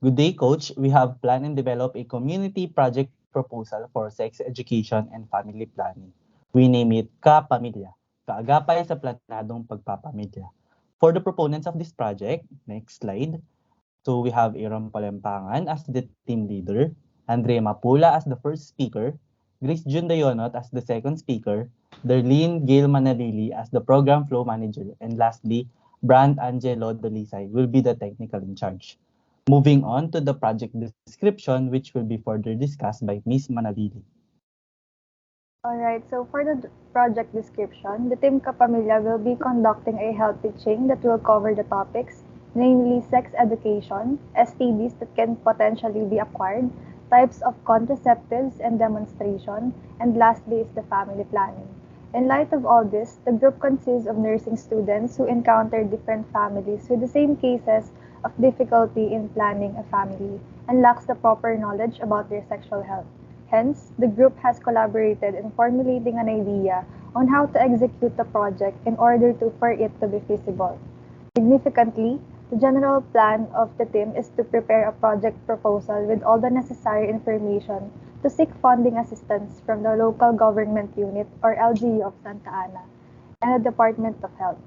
Good day, Coach. We have planned and developed a community project proposal for sex education and family planning. We name it KAP-Pamilya, Kaagapay sa Planadong Pagpapamilya. For the proponents of this project, next slide. So we have Aron Pangan as the team leader, Andrea Mapula as the first speaker, Gracejun Dayonot as the second speaker, Darleen Gail Manalili as the program flow manager, and lastly, Brant Angelo Dalisay will be the technical in charge. Moving on to the project description, which will be further discussed by Ms. Manalili. Alright, so for the project description, the Team KAP-Pamilya will be conducting a health teaching that will cover the topics, namely sex education, STDs that can potentially be acquired, types of contraceptives and demonstration, and lastly is the family planning. In light of all this, the group consists of nursing students who encounter different families with the same cases of difficulty in planning a family and lacks the proper knowledge about their sexual health. Hence, the group has collaborated in formulating an idea on how to execute the project in order for it to be feasible. Significantly, the general plan of the team is to prepare a project proposal with all the necessary information to seek funding assistance from the local government unit or LGU of Santa Ana and the Department of Health.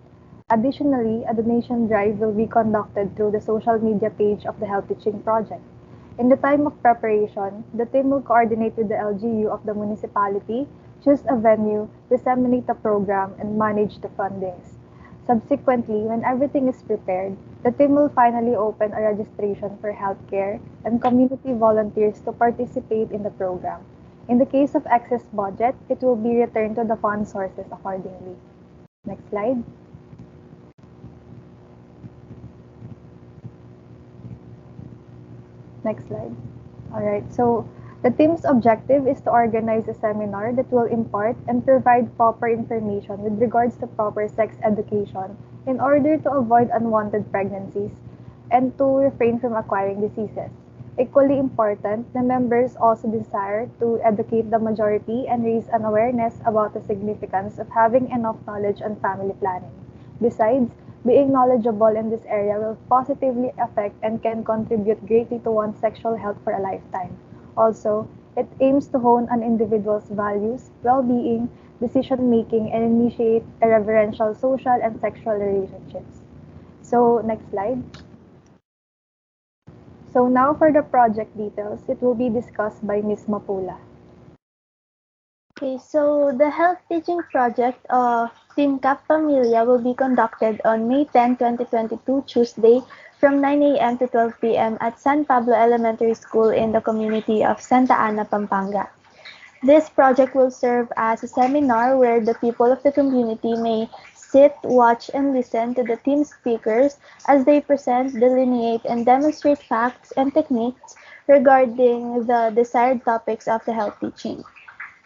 Additionally, a donation drive will be conducted through the social media page of the Health Teaching Project. In the time of preparation, the team will coordinate with the LGU of the municipality, choose a venue, disseminate the program, and manage the fundings. Subsequently, when everything is prepared, the team will finally open a registration for healthcare and community volunteers to participate in the program. In the case of excess budget, it will be returned to the fund sources accordingly. Next slide. Next slide. Alright, so the team's objective is to organize a seminar that will impart and provide proper information with regards to proper sex education in order to avoid unwanted pregnancies and to refrain from acquiring diseases. Equally important, the members also desire to educate the majority and raise an awareness about the significance of having enough knowledge on family planning. Besides, being knowledgeable in this area will positively affect and can contribute greatly to one's sexual health for a lifetime. Also, it aims to hone an individual's values, well-being, decision-making, and initiate a reverential social and sexual relationships. So, next slide. So now for the project details, it will be discussed by Ms. Mapula. Okay, so the health teaching project of Team KAP-Pamilya will be conducted on May 10, 2022, Tuesday, from 9 a.m. to 12 p.m. at San Pablo Elementary School in the community of Santa Ana, Pampanga. This project will serve as a seminar where the people of the community may sit, watch, and listen to the team speakers as they present, delineate, and demonstrate facts and techniques regarding the desired topics of the health teaching.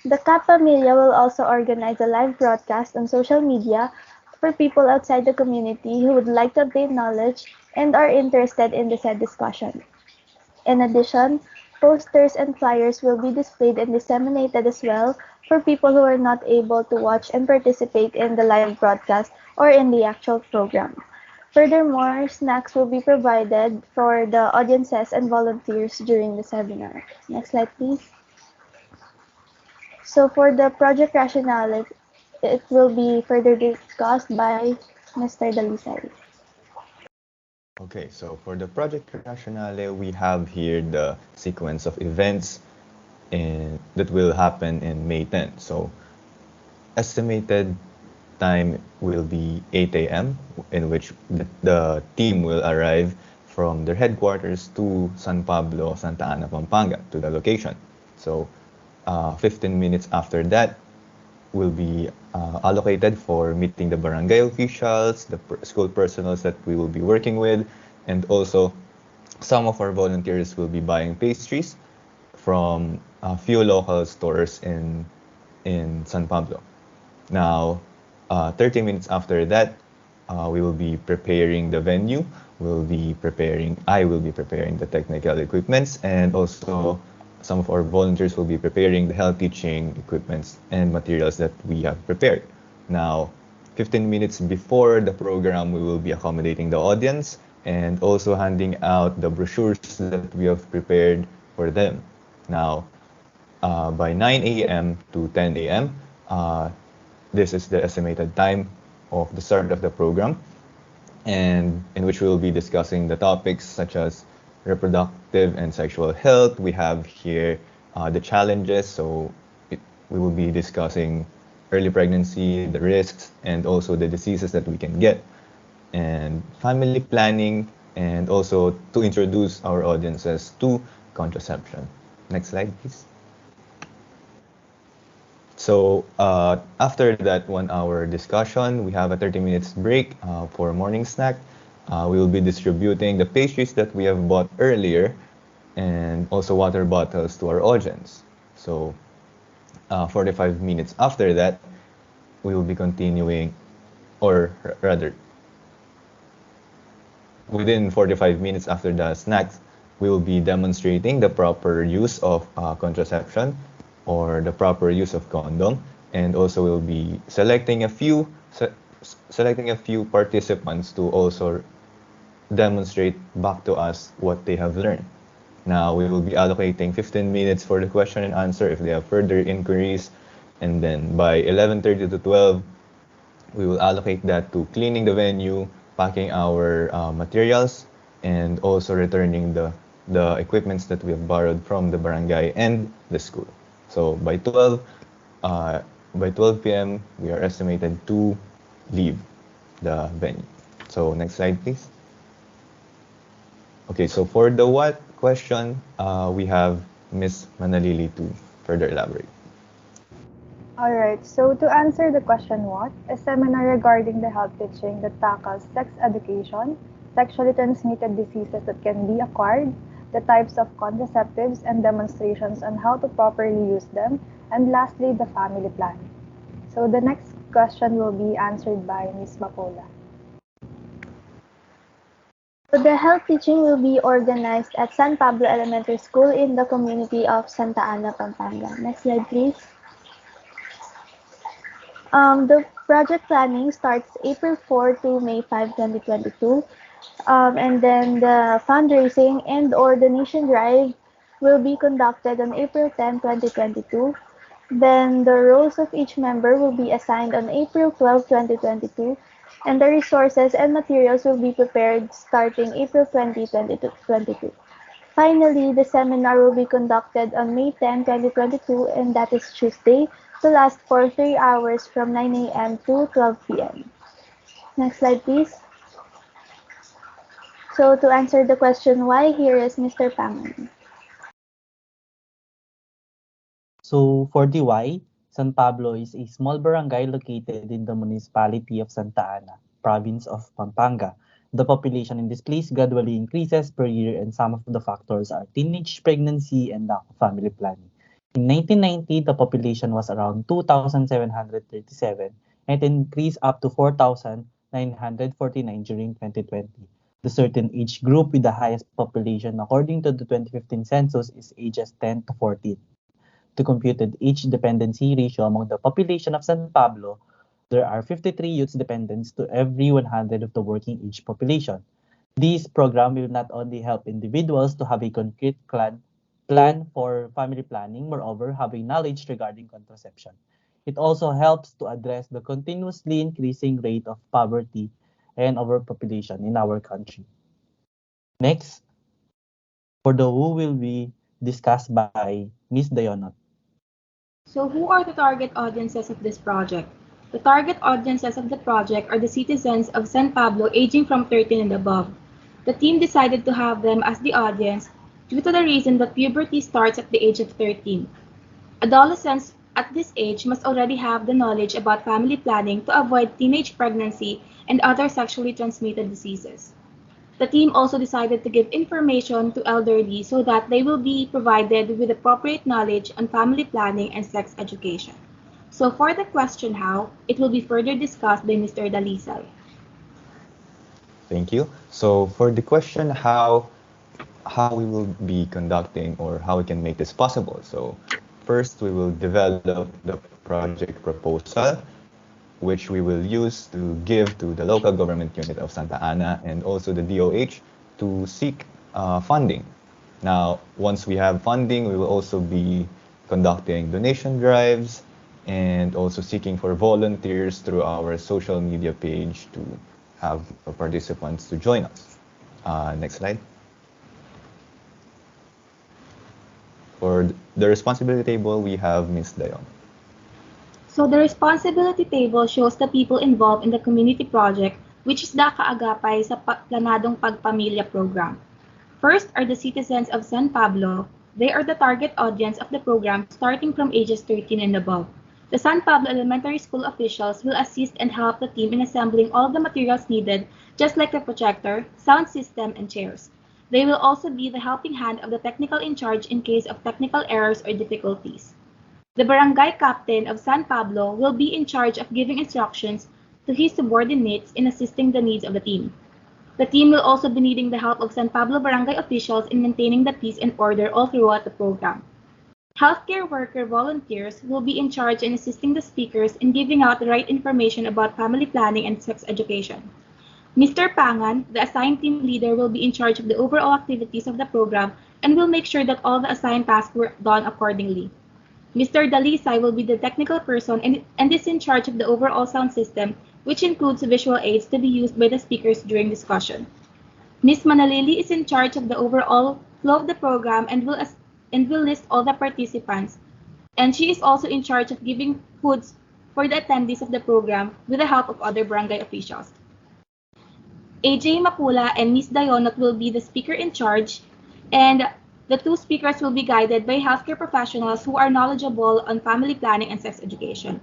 The KAP-Pamilya will also organize a live broadcast on social media for people outside the community who would like to obtain knowledge and are interested in the said discussion. In addition, posters and flyers will be displayed and disseminated as well for people who are not able to watch and participate in the live broadcast or in the actual program. Furthermore, snacks will be provided for the audiences and volunteers during the seminar. Next slide, please. So for the project rationale, it will be further discussed by Mr. Dalisay. Okay, so for the project rationale, we have here the sequence of events that will happen in May 10. So estimated time will be 8 a.m., in which the team will arrive from their headquarters to San Pablo, Santa Ana, Pampanga, to the location. So 15 minutes after that will be allocated for meeting the barangay officials, the school personals that we will be working with, and also some of our volunteers will be buying pastries from a few local stores in San Pablo. Now, 30 minutes after that, we will be preparing the venue. I will be preparing the technical equipments, and also some of our volunteers will be preparing the health teaching equipments and materials that we have prepared. Now, 15 minutes before the program, we will be accommodating the audience and also handing out the brochures that we have prepared for them. Now, by 9 a.m. to 10 a.m., this is the estimated time of the start of the program, and in which we will be discussing the topics such as reproductive and sexual health. We have here the challenges, so we will be discussing early pregnancy, the risks, and also the diseases that we can get, and family planning, and also to introduce our audiences to contraception. Next slide, please. So after that 1 hour discussion, we have a 30 minutes break for morning snack. We will be distributing the pastries that we have bought earlier and also water bottles to our audience. So 45 minutes after that, we will be continuing, or rather, within 45 minutes after the snacks, we will be demonstrating the proper use of contraception or the proper use of condom, and also we'll be selecting a few participants to also demonstrate back to us what they have learned. Now we will be allocating 15 minutes for the question and answer if they have further inquiries, and then by 11:30 to 12, we will allocate that to cleaning the venue, packing our materials, and also returning the equipments that we have borrowed from the barangay and the school. So by 12 p.m., we are estimated to leave the venue. So next slide, please. Okay, so for the what question, we have Miss Manalili to further elaborate. Alright, so to answer the question what, a seminar regarding the health teaching that tackles sex education, sexually transmitted diseases that can be acquired, the types of contraceptives and demonstrations on how to properly use them, and lastly, the family plan. So the next question will be answered by Ms. Mapula. So the health teaching will be organized at San Pablo Elementary School in the community of Santa Ana, Pampanga. Next slide, please. The project planning starts April 4 to May 5, 2022. And then the fundraising and or donation drive will be conducted on April 10, 2022. Then the roles of each member will be assigned on April 12, 2022. And the resources and materials will be prepared starting April 20, 2022. Finally, the seminar will be conducted on May 10, 2022, and that is Tuesday, to last for 3 hours from 9 a.m. to 12 p.m. Next slide, please. So to answer the question why, here is Mr. Pangan. So for the why, San Pablo is a small barangay located in the municipality of Santa Ana, province of Pampanga. The population in this place gradually increases per year, and some of the factors are teenage pregnancy and lack of family planning. In 1990, the population was around 2,737 and it increased up to 4,949 during 2020. The certain age group with the highest population according to the 2015 census is ages 10 to 14. To computed age dependency ratio among the population of San Pablo, there are 53 youth dependents to every 100 of the working age population. This program will not only help individuals to have a concrete plan for family planning, moreover, having knowledge regarding contraception. It also helps to address the continuously increasing rate of poverty and overpopulation in our country. Next, for the who will be discussed by Ms. Dayonot. So who are the target audiences of this project? The target audiences of the project are the citizens of San Pablo aging from 13 and above. The team decided to have them as the audience due to the reason that puberty starts at the age of 13. Adolescents at this age must already have the knowledge about family planning to avoid teenage pregnancy and other sexually transmitted diseases. The team also decided to give information to elderly so that they will be provided with appropriate knowledge on family planning and sex education. So for the question how, it will be further discussed by Mr. Dalisay. Thank you. So for the question how we will be conducting or how we can make this possible. So first we will develop the project proposal, which we will use to give to the local government unit of Santa Ana and also the DOH to seek funding. Now, once we have funding, we will also be conducting donation drives and also seeking for volunteers through our social media page to have participants to join us. Next slide. For the responsibility table, we have Ms. Dayon. So the responsibility table shows the people involved in the community project, which is the Kaagapay sa Planadong Pagpamilya program. First are the citizens of San Pablo. They are the target audience of the program starting from ages 13 and above. The San Pablo Elementary School officials will assist and help the team in assembling all of the materials needed, just like the projector, sound system, and chairs. They will also be the helping hand of the technical in charge in case of technical errors or difficulties. The barangay captain of San Pablo will be in charge of giving instructions to his subordinates in assisting the needs of the team. The team will also be needing the help of San Pablo barangay officials in maintaining the peace and order all throughout the program. Healthcare worker volunteers will be in charge in assisting the speakers in giving out the right information about family planning and sex education. Mr. Pangan, the assigned team leader, will be in charge of the overall activities of the program and will make sure that all the assigned tasks were done accordingly. Mr. Dalisay will be the technical person and is in charge of the overall sound system, which includes visual aids to be used by the speakers during discussion. Ms. Manalili is in charge of the overall flow of the program and will list all the participants. And she is also in charge of giving foods for the attendees of the program with the help of other barangay officials. AJ Mapula and Ms. Dayonot will be the speaker in charge, and the two speakers will be guided by healthcare professionals who are knowledgeable on family planning and sex education.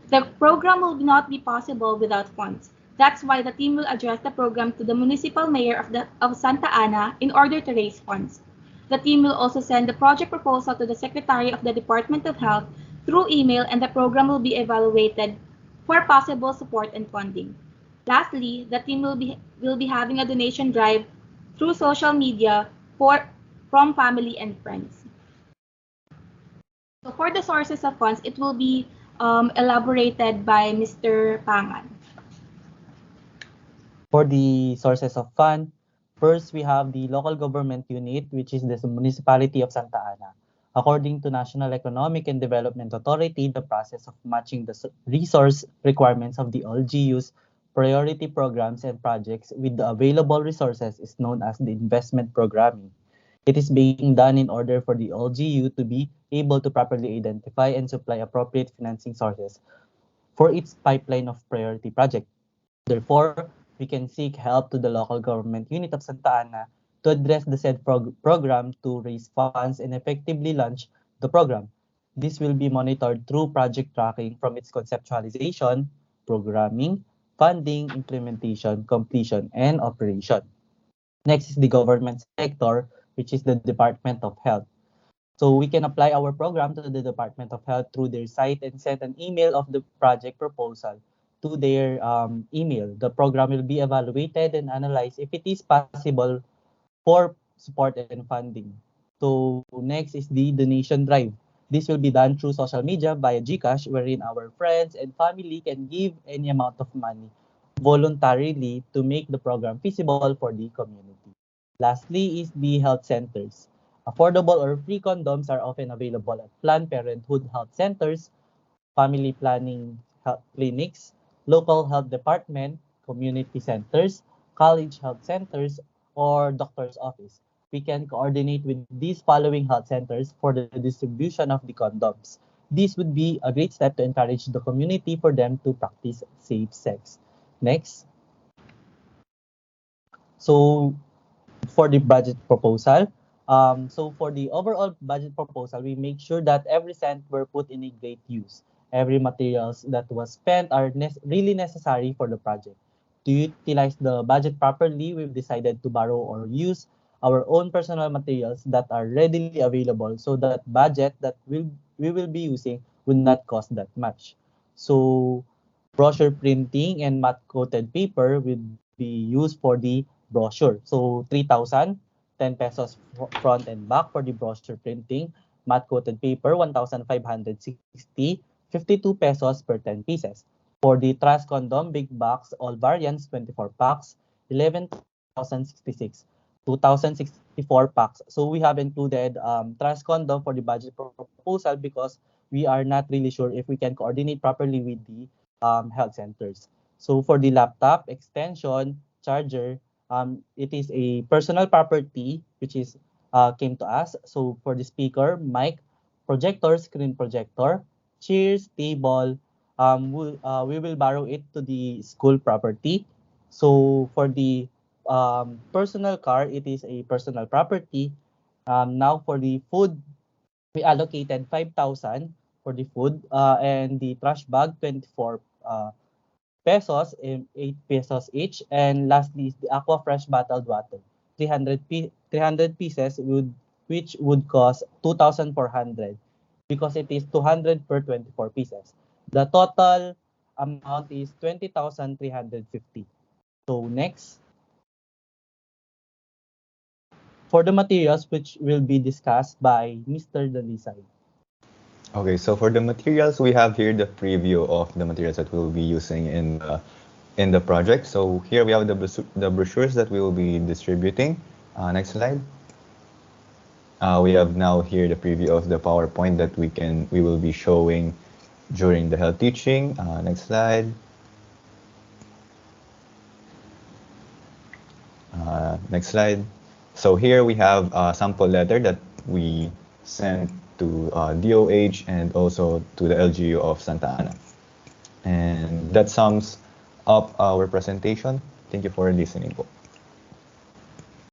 The program will not be possible without funds. That's why the team will address the program to the municipal mayor of Santa Ana in order to raise funds. The team will also send the project proposal to the Secretary of the Department of Health through email, and the program will be evaluated for possible support and funding. Lastly, the team will be having a donation drive through social media from family and friends. So for the sources of funds, it will be elaborated by Mr. Pangan. For the sources of fund, first we have the local government unit, which is the municipality of Santa Ana. According to National Economic and Development Authority, the process of matching the resource requirements of the LGU's priority programs and projects with the available resources is known as the investment programming. It is being done in order for the LGU to be able to properly identify and supply appropriate financing sources for its pipeline of priority projects. Therefore, we can seek help to the local government unit of Santa Ana to address the said program to raise funds and effectively launch the program. This will be monitored through project tracking from its conceptualization, programming, funding, implementation, completion, and operation. Next is the government sector, which is the Department of Health. So we can apply our program to the Department of Health through their site and send an email of the project proposal to their email. The program will be evaluated and analyzed if it is possible for support and funding. So next is the donation drive. This will be done through social media via GCash, wherein our friends and family can give any amount of money voluntarily to make the program feasible for the community. Lastly is the health centers. Affordable or free condoms are often available at Planned Parenthood health centers, family planning health clinics, local health department, community centers, college health centers, or doctor's office. We can coordinate with these following health centers for the distribution of the condoms. This would be a great step to encourage the community for them to practice safe sex. Next. So for the budget proposal, so for the overall budget proposal, we make sure that every cent were put in a great use. Every materials that was spent are really necessary for the project. To utilize the budget properly, we've decided to borrow or use our own personal materials that are readily available so that budget that we will be using will not cost that much. So brochure printing and matte coated paper will be used for the brochure. So 3,000, 10 pesos front and back for the brochure printing. Matte coated paper, 1,560, 52 pesos per 10 pieces. For the Trust Condom Big Box, all variants, 24 packs, 11,066, 2,064 packs. So we have included Trust Condom for the budget proposal because we are not really sure if we can coordinate properly with the health centers. So for the laptop, extension, charger, it is a personal property which is came to us. So for the speaker, mic, projector, screen projector, chairs, table, we will borrow it to the school property. So for the personal car, it is a personal property. Now for the food, we allocated 5,000 for the food and the trash bag 24 pesos and 8 pesos each. And lastly is the aqua fresh bottled water 300 pieces which would cost 2,400 because it is 200 per 24 pieces. The total amount is 20,350. So next, for the materials which will be discussed by Mr. Dalisay. Okay, so for the materials, we have here the preview of the materials that we'll be using in the project. So here we have the brochures that we will be distributing. Next slide. We have now here the preview of the PowerPoint that we will be showing during the health teaching. Next slide. Next slide. So here we have a sample letter that we sent to DOH and also to the LGU of Santa Ana. And that sums up our presentation. Thank you for listening po.